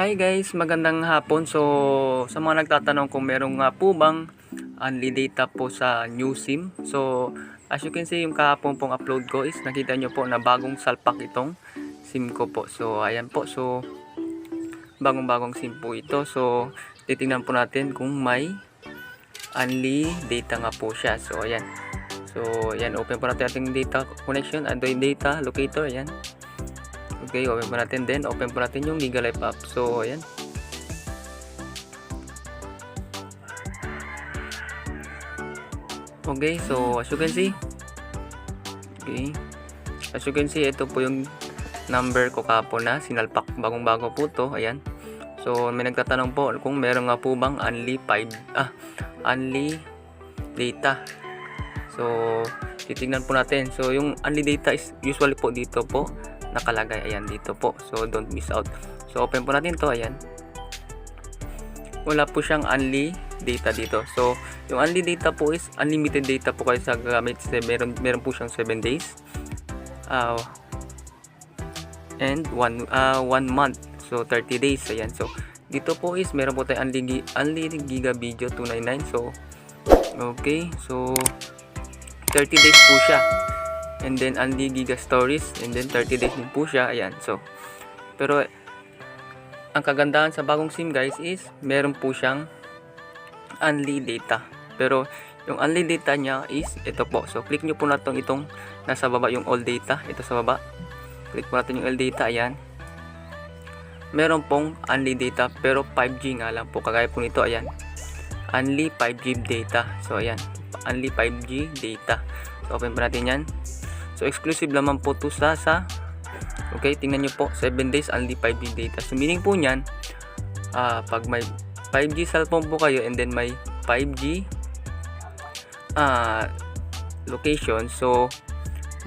Hi guys, magandang hapon. So, sa mga nagtatanong kung merong nga po bang unli data po sa new SIM. So, as you can see, yung kahapon pong upload ko is nakita nyo po na bagong salpak itong SIM ko po. So, ayan po. So, bagong SIM po ito. So, titingnan po natin kung may unli data nga po siya. So, ayan. So, ayan. Open po natin ating data connection. Android data locator. Ayan. Okay, open po natin. Then, open po natin yung Gigalife app. So, ayan. Okay, so as you can see, ito po yung number ko kapon na sinalpak, bagong-bago po to. Ayan. So, may nagtatanong po kung meron nga po bang unli data. So, titingnan po natin. So, yung unli data is usually po dito po nakalagay. Ayan, dito po. So, don't miss out. So, open po natin to. Ayan. Wala po siyang unli data dito. So, yung unli data po is unlimited data po kayo sa gamit. Meron po siyang 7 days. And 1 month. So, 30 days. Ayan. So, dito po is meron po tayong unli giga video 299. So, okay. So, 30 days po siya. And then, unli giga stories. And then, 30 days din po siya. Ayan. So, pero, ang kagandahan sa bagong SIM guys is meron po siyang unli data. Pero, yung unli data niya is ito po. So, click nyo po na itong nasa baba yung all data. Ito sa baba. Click po natin yung all data. Ayan. Meron pong unli data pero 5G nga lang po. Kagaya po nito. Ayan. Unli 5G data. So, ayan. Unli 5G data. So, open po natin yan. So, exclusive naman po to sa okay, tingnan nyo po. 7 days unli 5G data. So, meaning po nyan, pag may 5G cellphone po kayo and then may 5G location, so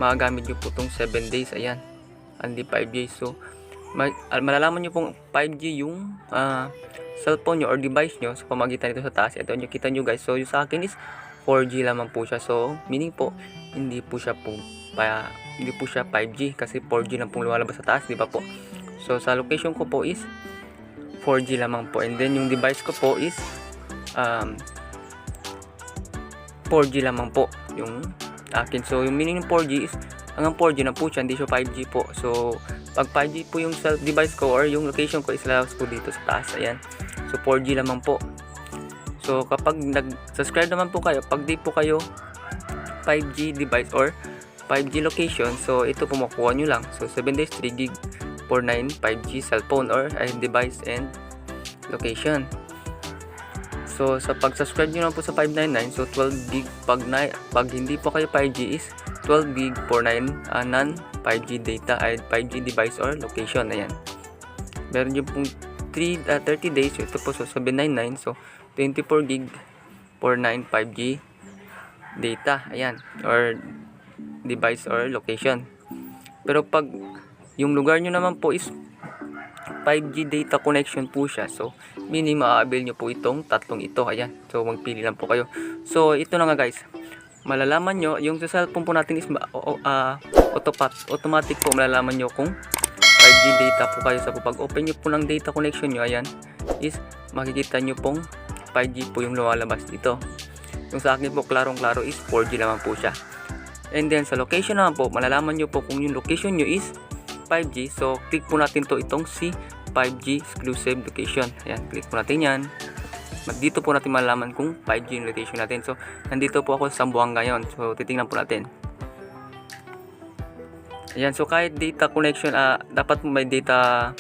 magagamit nyo po itong 7 days. Ayan, unli 5G. So malalaman nyo pong 5G yung cellphone nyo or device nyo sa pamagitan nito sa taas. Ito nyo, kita nyo guys. So yung sa akin is 4G lamang po siya. So meaning po hindi po siya 5G kasi 4G lang pong lumalabas sa taas, di ba po? So sa location ko po is 4G lamang po. And then yung device ko po is 4G lamang po yung akin. So yung meaning ng 4G is hanggang 4G na po siya, hindi siya 5G po. So pag 5G po yung device ko or yung location ko is lalabas po dito sa taas. Ayan. So 4G lamang po. So kapag nag-subscribe naman po kayo, pag di po kayo 5G device or 5G location, so ito po makuha nyo lang. So 7 days 3GB 49 5G cellphone or device and location. So sa pag-subscribe nyo lang po sa 599, so 12GB pag hindi po kayo 5G is 12GB 49 non 5G data ay 5G device or location. Ayan. Meron nyo pong 30 days. Ito po so 799. So 24GB 49 5G data. Ayan. Or device or location. Pero pag yung lugar nyo naman po is 5G data connection po siya. So meaning maa-avail nyo po itong tatlong ito. Ayan. So magpili lang po kayo. So ito na nga guys. Malalaman nyo, yung sa cellphone po natin is automatic po malalaman nyo kung 5G data po kayo. Sa pag open nyo po ng data connection nyo, ayan, is makikita nyo pong 5G po yung lumalabas dito. Yung sa akin po klarong-klaro is 4G naman po siya. And then sa location naman po, malalaman nyo po kung yung location nyo is 5G. So click po natin to itong si 5G exclusive location. Ayan, click po natin yan. Dito po natin malalaman kung 5G yung location natin. So, nandito po ako sa Zamboanga ngayon. So, titingnan po natin. Ayan. So, kahit data connection, dapat may data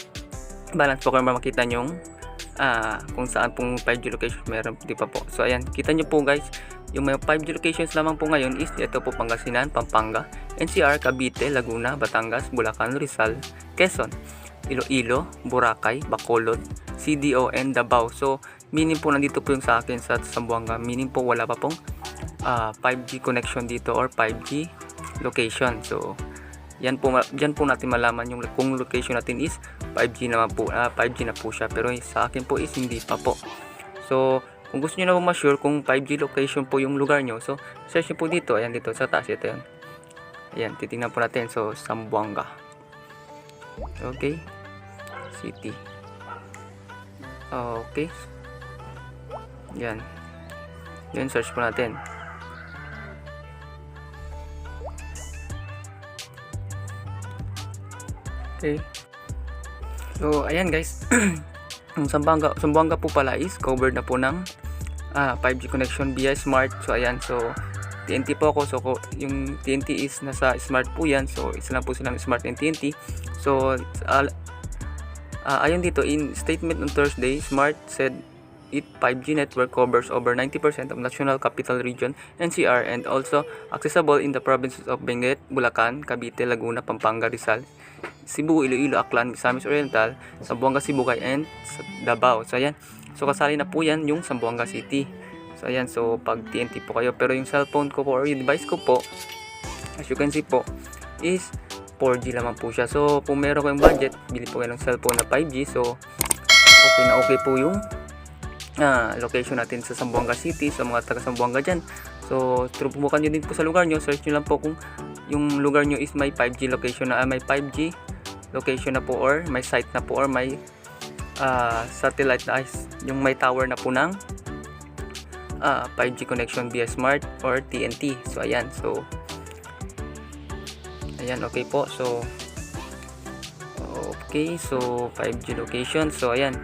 balance po kayo makita nyo kung saan pong 5G location meron. Di pa po. So, ayan. Kita nyo po guys. Yung may 5G locations lamang po ngayon is ito po Pangasinan, Pampanga, NCR, Cavite, Laguna, Batangas, Bulacan, Rizal, Quezon, Iloilo, Boracay, Bacolod, CDO, and Davao. So, meaning po nandito po yung sa akin sa Zamboanga. Meaning po wala pa pong 5G connection dito or 5G location. So, dyan po natin malaman yung kung location natin is 5G naman po. 5G na po siya. Pero sa akin po is hindi pa po. So, kung gusto nyo na po ma-sure kung 5G location po yung lugar nyo, so, search nyo po dito. Ayan dito sa taas. Ito yan. Ayan, titingnan po natin. So, Zamboanga. Okay. City. Okay. Yan. Yan, search po natin. Okay. So, ayan guys. Yung Zamboanga po pala is covered na po ng 5G connection via smart. So, ayan. So, TNT po ako. So, yung TNT is nasa smart po yan. So, isa lang po silang smart and TNT. So, ayon dito, in statement on Thursday, Smart said its 5G network covers over 90% of National Capital Region, NCR, and also accessible in the provinces of Benguet, Bulacan, Cavite, Laguna, Pampanga, Rizal, Cebu, Iloilo, Aklan, Misamis Oriental, Zamboanga, Sibugay, and Davao. So, ayan. So, kasali na po yan yung Zamboanga City. So, ayan. So, pag TNT po kayo. Pero yung cellphone ko po or yung device ko po, as you can see po, is 4G lamang po siya. So, kung meron kayong budget, bili po kayo ng cellphone na 5G. So, okay na okay po yung location natin sa Zamboanga City, sa mga taga Zamboanga dyan. So, turubukan nyo din po sa lugar nyo. Search nyo lang po kung yung lugar nyo is may 5G location na, may 5G location na po, or may site na po, or may satellite na, yung may tower na po ng 5G connection via smart or TNT. So, ayan. So, ayan, okay po. So, okay. So, 5G location. So, ayan.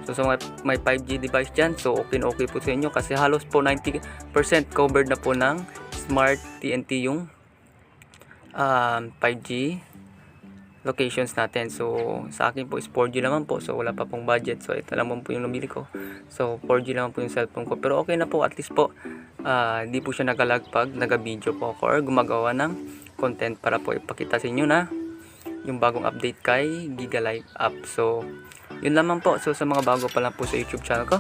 So, sa may 5G device dyan, so, okay na okay po sa inyo. Kasi halos po 90% covered na po ng smart TNT yung 5G locations natin. So, sa akin po is 4G naman po. So, wala pa pong budget. So, ito naman po yung nabili ko. So, 4G naman po yung cellphone ko. Pero okay na po. At least po, di po siya nagalag pag naga-video po ako or gumagawa ng content para po ipakita sa inyo na yung bagong update kay Giga Live app. So, yun lamang po. So, sa mga bago pa lang po sa YouTube channel ko,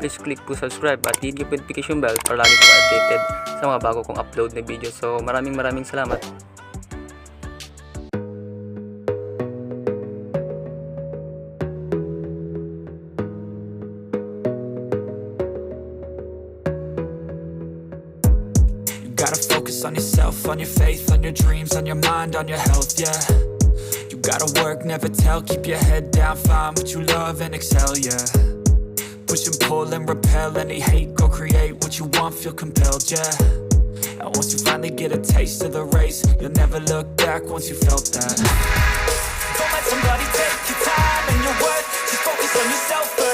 please click po subscribe at hit yung notification bell para lagi po updated sa mga bago kong upload na video. So, maraming salamat. Gotta focus on yourself, on your faith, on your dreams, on your mind, on your health, yeah. You gotta work, never tell, keep your head down, find what you love and excel, yeah. Push and pull and repel any hate, go create what you want, feel compelled, yeah. And once you finally get a taste of the race, you'll never look back once you felt that. Don't let somebody take your time and your worth, just focus on yourself first.